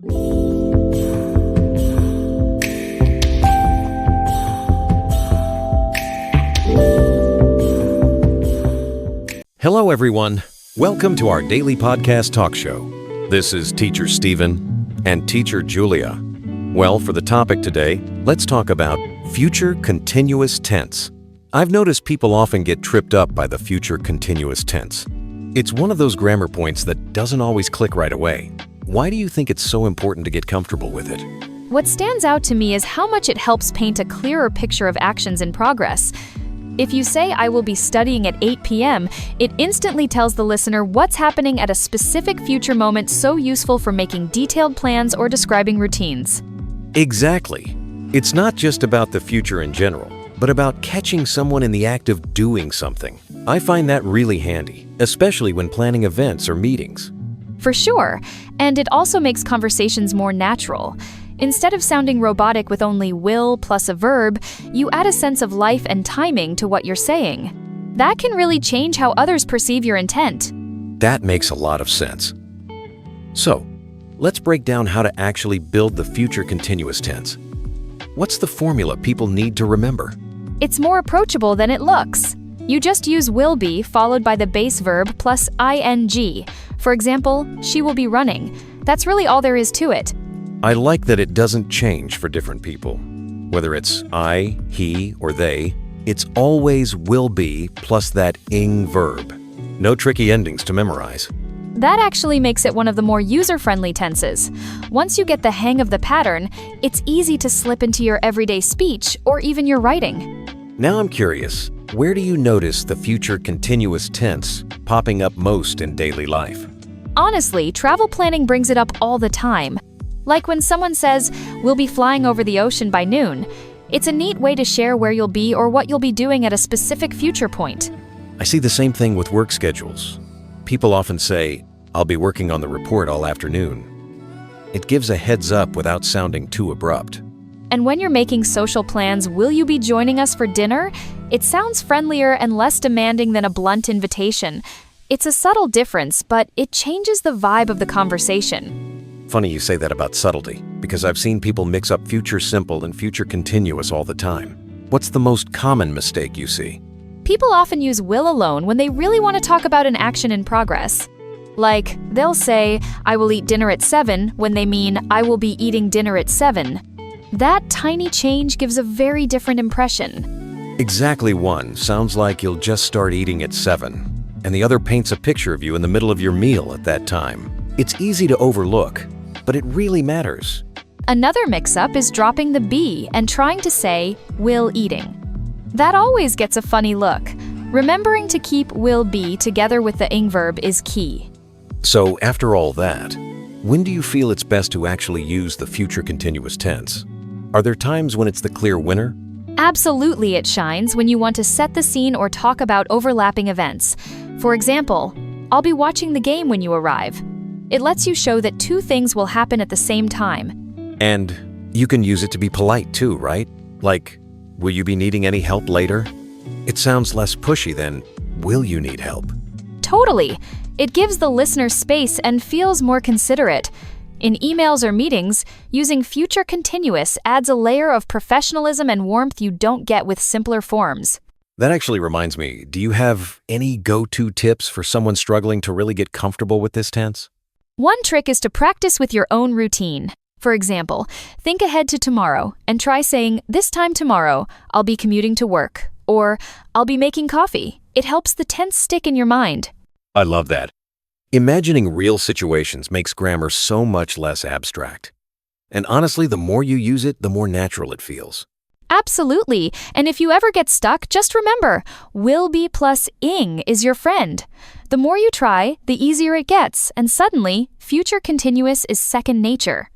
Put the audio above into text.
Hello, everyone. Welcome to our daily podcast talk show. This is Teacher Stephen and Teacher Julia. Well, for the topic today, let's talk about future continuous tense. I've noticed people often get tripped up by the future continuous tense. It's one of those grammar points that doesn't always click right away. Why do you think it's so important to get comfortable with it? What stands out to me is how much it helps paint a clearer picture of actions in progress. If you say, "I will be studying at 8 p.m., it instantly tells the listener what's happening at a specific future moment, so useful for making detailed plans or describing routines. Exactly. It's not just about the future in general, but about catching someone in the act of doing something. I find that really handy, especially when planning events or meetings. For sure, and it also makes conversations more natural. Instead of sounding robotic with only will plus a verb, you add a sense of life and timing to what you're saying. That can really change how others perceive your intent. That makes a lot of sense. So, let's break down how to actually build the future continuous tense. What's the formula people need to remember? It's more approachable than it looks. You just use will be followed by the base verb plus ing. For example, she will be running. That's really all there is to it. I like that it doesn't change for different people. Whether it's I, he, or they, it's always will be plus that ing verb. No tricky endings to memorize. That actually makes it one of the more user-friendly tenses. Once you get the hang of the pattern, it's easy to slip into your everyday speech or even your writing. Now I'm curious, where do you notice the future continuous tense popping up most in daily life? Honestly, travel planning brings it up all the time. Like when someone says, "We'll be flying over the ocean by noon." It's a neat way to share where you'll be or what you'll be doing at a specific future point. I see the same thing with work schedules. People often say, "I'll be working on the report all afternoon." It gives a heads up without sounding too abrupt. And when you're making social plans, "Will you be joining us for dinner?" It sounds friendlier and less demanding than a blunt invitation. It's a subtle difference, but it changes the vibe of the conversation. Funny you say that about subtlety, because I've seen people mix up future simple and future continuous all the time. What's the most common mistake you see? People often use will alone when they really want to talk about an action in progress. Like, they'll say, "I will eat dinner at 7," when they mean, "I will be eating dinner at 7." That tiny change gives a very different impression. Exactly one sounds like you'll just start eating at 7, and the other paints a picture of you in the middle of your meal at that time. It's easy to overlook, but it really matters. Another mix-up is dropping the be and trying to say, "will eating." That always gets a funny look. Remembering to keep will be together with the ing verb is key. So after all that, when do you feel it's best to actually use the future continuous tense? Are there times when it's the clear winner? Absolutely, it shines when you want to set the scene or talk about overlapping events. For example, "I'll be watching the game when you arrive." It lets you show that two things will happen at the same time. And you can use it to be polite too, right? Like, "Will you be needing any help later?" It sounds less pushy than, "Will you need help?" Totally. It gives the listener space and feels more considerate. In emails or meetings, using future continuous adds a layer of professionalism and warmth you don't get with simpler forms. That actually reminds me, do you have any go-to tips for someone struggling to really get comfortable with this tense? One trick is to practice with your own routine. For example, think ahead to tomorrow and try saying, "This time tomorrow, I'll be commuting to work," or "I'll be making coffee." It helps the tense stick in your mind. I love that. Imagining real situations makes grammar so much less abstract. And honestly, the more you use it, the more natural it feels. Absolutely. And if you ever get stuck, just remember, will be plus ing is your friend. The more you try, the easier it gets, and suddenly, future continuous is second nature.